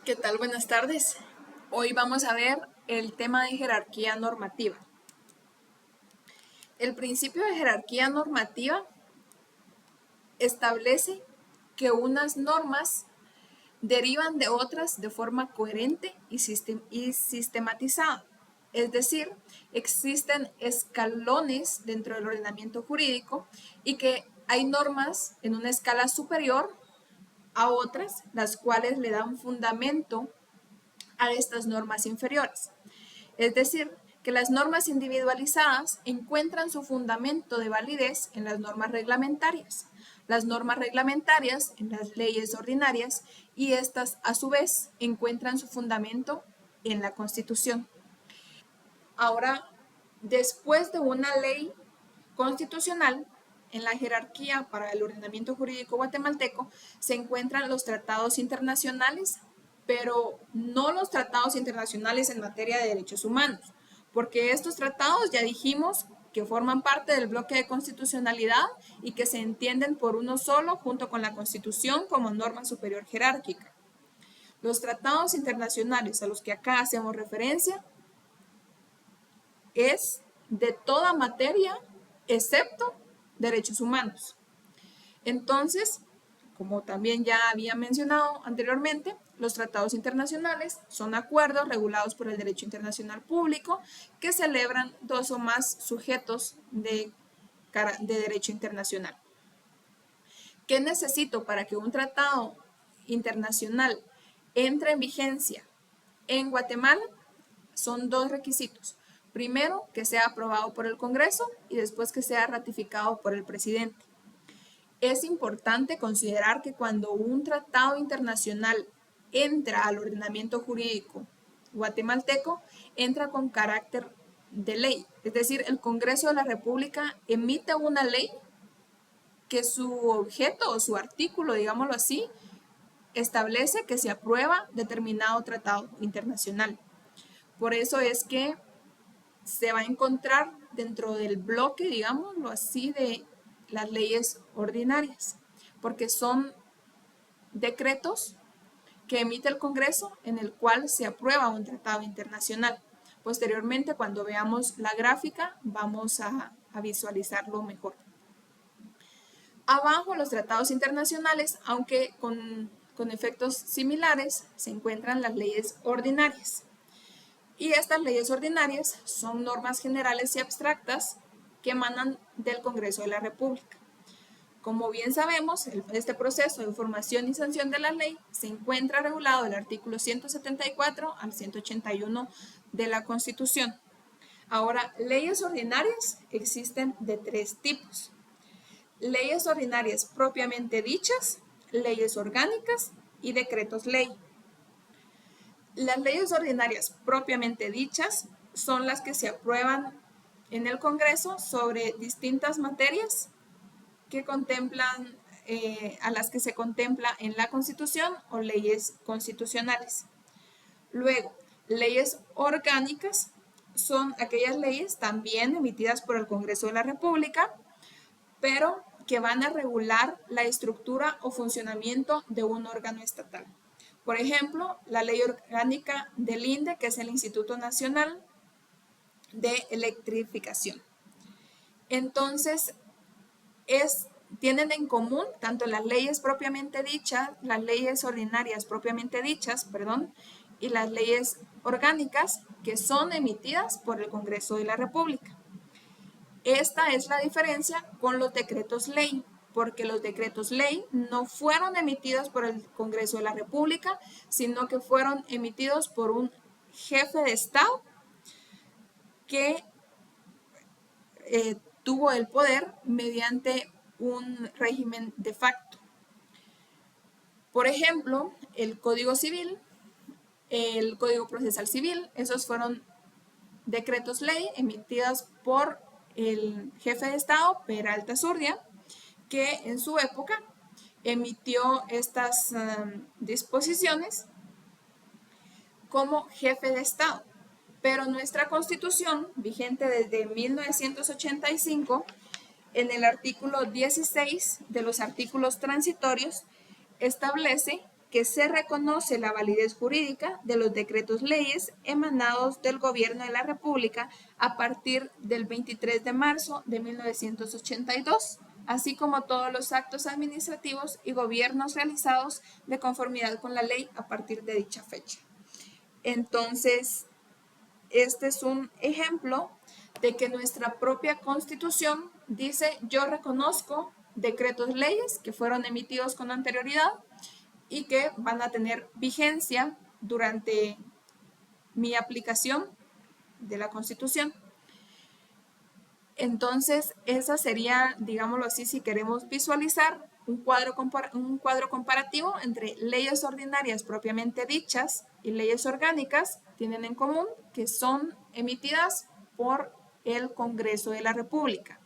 ¿Qué tal? Buenas tardes. Hoy vamos a ver el tema de jerarquía normativa. El principio de jerarquía normativa establece que unas normas derivan de otras de forma coherente y sistematizada. Es decir, existen escalones dentro del ordenamiento jurídico y que hay normas en una escala superior a otras, las cuales le dan fundamento a estas normas inferiores. Es decir, que las normas individualizadas encuentran su fundamento de validez en las normas reglamentarias en las leyes ordinarias y estas a su vez encuentran su fundamento en la Constitución. Ahora, después de una ley constitucional, en la jerarquía para el ordenamiento jurídico guatemalteco se encuentran los tratados internacionales, pero no los tratados internacionales en materia de derechos humanos, porque estos tratados ya dijimos que forman parte del bloque de constitucionalidad y que se entienden por uno solo junto con la Constitución como norma superior jerárquica. Los tratados internacionales a los que acá hacemos referencia es de toda materia excepto derechos humanos. Entonces, como también ya había mencionado anteriormente, los tratados internacionales son acuerdos regulados por el derecho internacional público que celebran dos o más sujetos de derecho internacional. ¿Qué necesito para que un tratado internacional entre en vigencia en Guatemala? Son dos requisitos. Primero, que sea aprobado por el Congreso y después que sea ratificado por el presidente. Es importante considerar que cuando un tratado internacional entra al ordenamiento jurídico guatemalteco, entra con carácter de ley. Es decir, el Congreso de la República emite una ley que su objeto o su artículo, digámoslo así, establece que se aprueba determinado tratado internacional. Por eso es que se va a encontrar dentro del bloque, digámoslo así, de las leyes ordinarias, porque son decretos que emite el Congreso en el cual se aprueba un tratado internacional. Posteriormente, cuando veamos la gráfica, vamos a visualizarlo mejor. Abajo, los tratados internacionales, aunque con efectos similares, se encuentran las leyes ordinarias. Y estas leyes ordinarias son normas generales y abstractas que emanan del Congreso de la República. Como bien sabemos, este proceso de formación y sanción de la ley se encuentra regulado del artículo 174 al 181 de la Constitución. Ahora, leyes ordinarias existen de tres tipos. Leyes ordinarias propiamente dichas, leyes orgánicas y decretos ley. Las leyes ordinarias propiamente dichas son las que se aprueban en el Congreso sobre distintas materias que contemplan, a las que se contempla en la Constitución o leyes constitucionales. Luego, leyes orgánicas son aquellas leyes también emitidas por el Congreso de la República, pero que van a regular la estructura o funcionamiento de un órgano estatal. Por ejemplo, la ley orgánica del INDE, que es el Instituto Nacional de Electrificación. Entonces, tienen en común tanto las leyes propiamente dichas, las leyes ordinarias propiamente dichas, y las leyes orgánicas que son emitidas por el Congreso de la República. Esta es la diferencia con los decretos ley, porque los decretos ley no fueron emitidos por el Congreso de la República, sino que fueron emitidos por un jefe de Estado que tuvo el poder mediante un régimen de facto. Por ejemplo, el Código Civil, el Código Procesal Civil, esos fueron decretos ley emitidos por el jefe de Estado, Peralta Zurdia, que en su época emitió estas disposiciones como jefe de Estado. Pero nuestra Constitución, vigente desde 1985, en el artículo 16 de los artículos transitorios, establece que se reconoce la validez jurídica de los decretos leyes emanados del Gobierno de la República a partir del 23 de marzo de 1982, así como todos los actos administrativos y gobiernos realizados de conformidad con la ley a partir de dicha fecha. Entonces, este es un ejemplo de que nuestra propia Constitución dice: yo reconozco decretos leyes que fueron emitidos con anterioridad y que van a tener vigencia durante mi aplicación de la Constitución. Entonces, esa sería, digámoslo así, si queremos visualizar un cuadro comparativo entre leyes ordinarias propiamente dichas y leyes orgánicas, tienen en común que son emitidas por el Congreso de la República.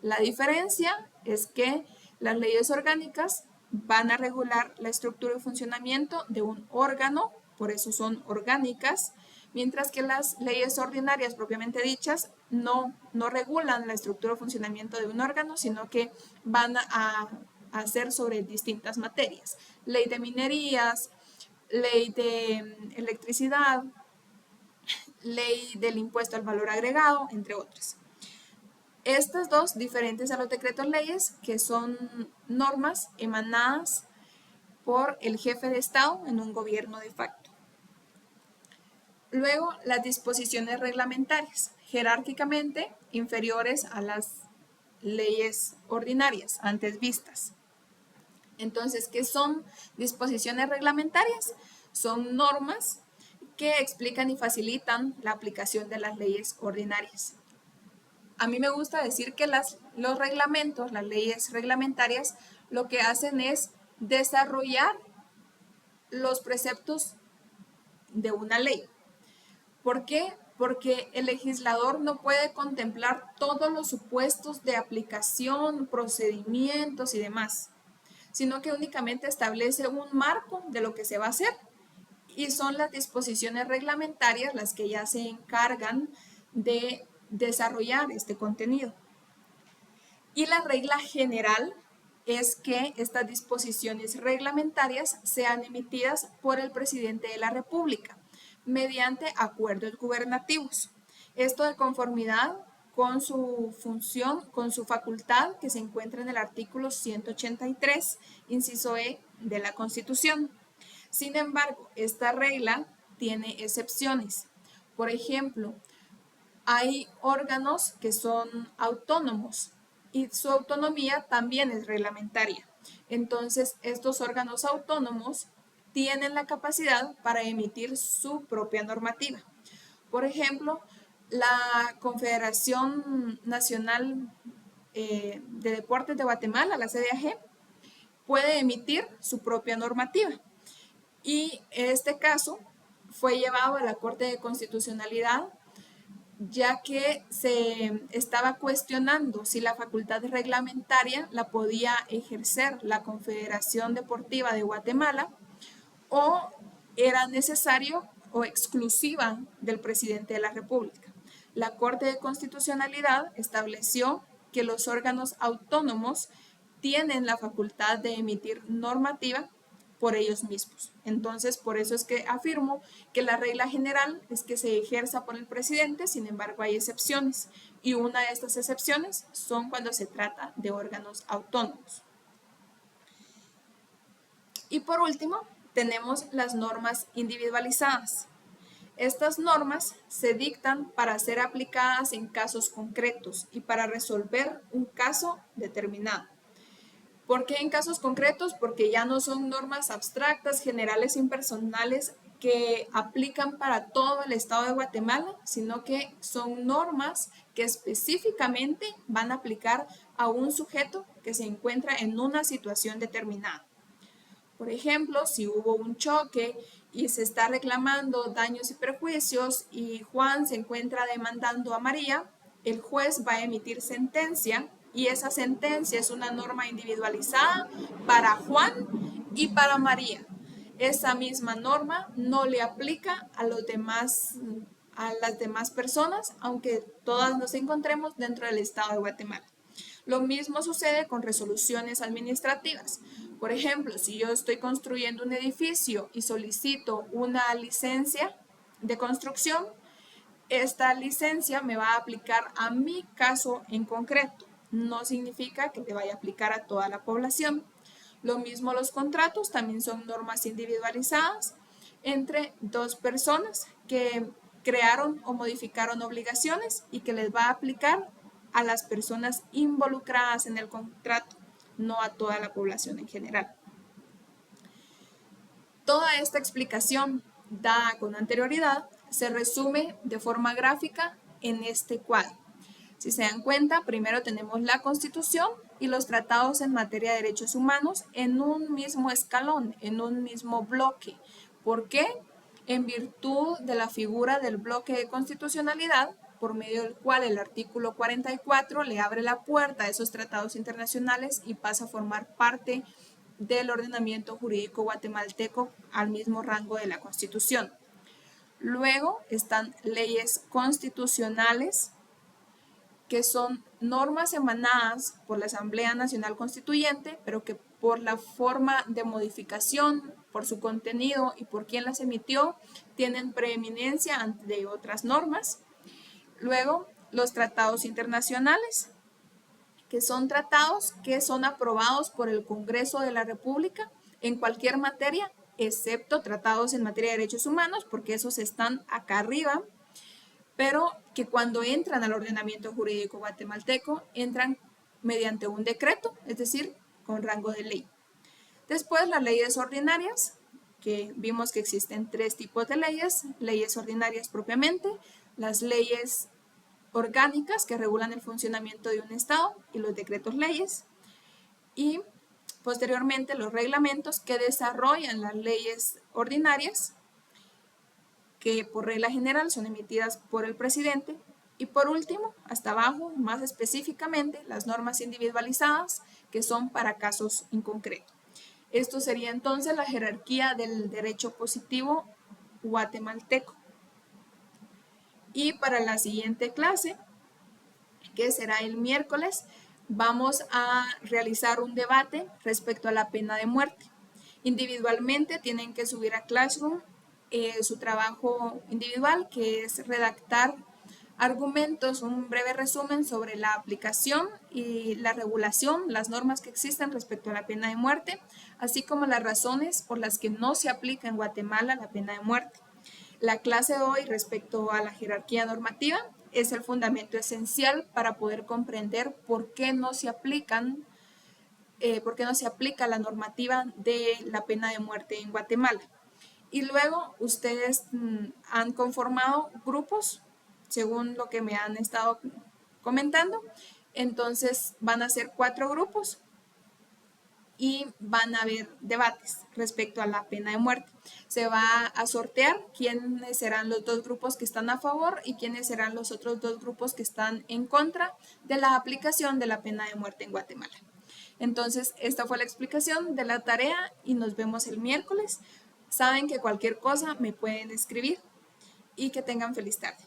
La diferencia es que las leyes orgánicas van a regular la estructura y funcionamiento de un órgano, por eso son orgánicas, mientras que las leyes ordinarias propiamente dichas no regulan la estructura o funcionamiento de un órgano, sino que van a hacer sobre distintas materias. Ley de minerías, ley de electricidad, ley del impuesto al valor agregado, entre otras. Estas dos, diferentes a los decretos leyes, que son normas emanadas por el jefe de Estado en un gobierno de facto. Luego, las disposiciones reglamentarias, jerárquicamente inferiores a las leyes ordinarias antes vistas. Entonces, ¿qué son disposiciones reglamentarias? Son normas que explican y facilitan la aplicación de las leyes ordinarias. A mí me gusta decir que los reglamentos, las leyes reglamentarias, lo que hacen es desarrollar los preceptos de una ley. ¿Por qué? Porque el legislador no puede contemplar todos los supuestos de aplicación, procedimientos y demás, sino que únicamente establece un marco de lo que se va a hacer, y son las disposiciones reglamentarias las que ya se encargan de desarrollar este contenido. Y la regla general es que estas disposiciones reglamentarias sean emitidas por el presidente de la República mediante acuerdos gubernativos. Esto de conformidad con su función, con su facultad que se encuentra en el artículo 183, inciso E de la Constitución. Sin embargo, esta regla tiene excepciones. Por ejemplo, hay órganos que son autónomos y su autonomía también es reglamentaria. Entonces, estos órganos autónomos tienen la capacidad para emitir su propia normativa. Por ejemplo, la Confederación Nacional de Deportes de Guatemala, la CDAG, puede emitir su propia normativa. Y este caso fue llevado a la Corte de Constitucionalidad, ya que se estaba cuestionando si la facultad reglamentaria la podía ejercer la Confederación Deportiva de Guatemala o era necesario o exclusiva del presidente de la República. La Corte de Constitucionalidad estableció que los órganos autónomos tienen la facultad de emitir normativa por ellos mismos. Entonces, por eso es que afirmo que la regla general es que se ejerza por el presidente, sin embargo hay excepciones, y una de estas excepciones son cuando se trata de órganos autónomos. Y por último, tenemos las normas individualizadas. Estas normas se dictan para ser aplicadas en casos concretos y para resolver un caso determinado. ¿Por qué en casos concretos? Porque ya no son normas abstractas, generales, impersonales que aplican para todo el estado de Guatemala, sino que son normas que específicamente van a aplicar a un sujeto que se encuentra en una situación determinada. Por ejemplo, si hubo un choque y se está reclamando daños y perjuicios y Juan se encuentra demandando a María, el juez va a emitir sentencia y esa sentencia es una norma individualizada para Juan y para María. Esa misma norma no le aplica a las demás personas, aunque todas nos encontremos dentro del estado de Guatemala. Lo mismo sucede con resoluciones administrativas. Por ejemplo, si yo estoy construyendo un edificio y solicito una licencia de construcción, esta licencia me va a aplicar a mi caso en concreto. No significa que te vaya a aplicar a toda la población. Lo mismo los contratos, también son normas individualizadas entre dos personas que crearon o modificaron obligaciones y que les va a aplicar a las personas involucradas en el contrato, no a toda la población en general. Toda esta explicación dada con anterioridad se resume de forma gráfica en este cuadro. Si se dan cuenta, primero tenemos la Constitución y los tratados en materia de derechos humanos en un mismo escalón, en un mismo bloque. ¿Por qué? En virtud de la figura del bloque de constitucionalidad, por medio del cual el artículo 44 le abre la puerta a esos tratados internacionales y pasa a formar parte del ordenamiento jurídico guatemalteco al mismo rango de la Constitución. Luego están leyes constitucionales, que son normas emanadas por la Asamblea Nacional Constituyente, pero que por la forma de modificación, por su contenido y por quién las emitió, tienen preeminencia ante otras normas. Luego, los tratados internacionales, que son tratados que son aprobados por el Congreso de la República en cualquier materia, excepto tratados en materia de derechos humanos, porque esos están acá arriba, pero que cuando entran al ordenamiento jurídico guatemalteco, entran mediante un decreto, es decir, con rango de ley. Después, las leyes ordinarias, que vimos que existen tres tipos de leyes ordinarias propiamente, las leyes orgánicas que regulan el funcionamiento de un Estado y los decretos leyes, y posteriormente los reglamentos que desarrollan las leyes ordinarias, que por regla general son emitidas por el presidente, y por último, hasta abajo, más específicamente, las normas individualizadas, que son para casos en concreto. Esto sería entonces la jerarquía del derecho positivo guatemalteco. Y para la siguiente clase, que será el miércoles, vamos a realizar un debate respecto a la pena de muerte. Individualmente tienen que subir a Classroom su trabajo individual, que es redactar argumentos, un breve resumen sobre la aplicación y la regulación, las normas que existen respecto a la pena de muerte, así como las razones por las que no se aplica en Guatemala la pena de muerte. La clase de hoy respecto a la jerarquía normativa es el fundamento esencial para poder comprender por qué no se aplica la normativa de la pena de muerte en Guatemala. Y luego ustedes han conformado grupos, según lo que me han estado comentando. Entonces van a ser 4 grupos y van a haber debates respecto a la pena de muerte. Se va a sortear quiénes serán los 2 grupos que están a favor y quiénes serán los otros 2 grupos que están en contra de la aplicación de la pena de muerte en Guatemala. Entonces, esta fue la explicación de la tarea y nos vemos el miércoles. Saben que cualquier cosa me pueden escribir y que tengan feliz tarde.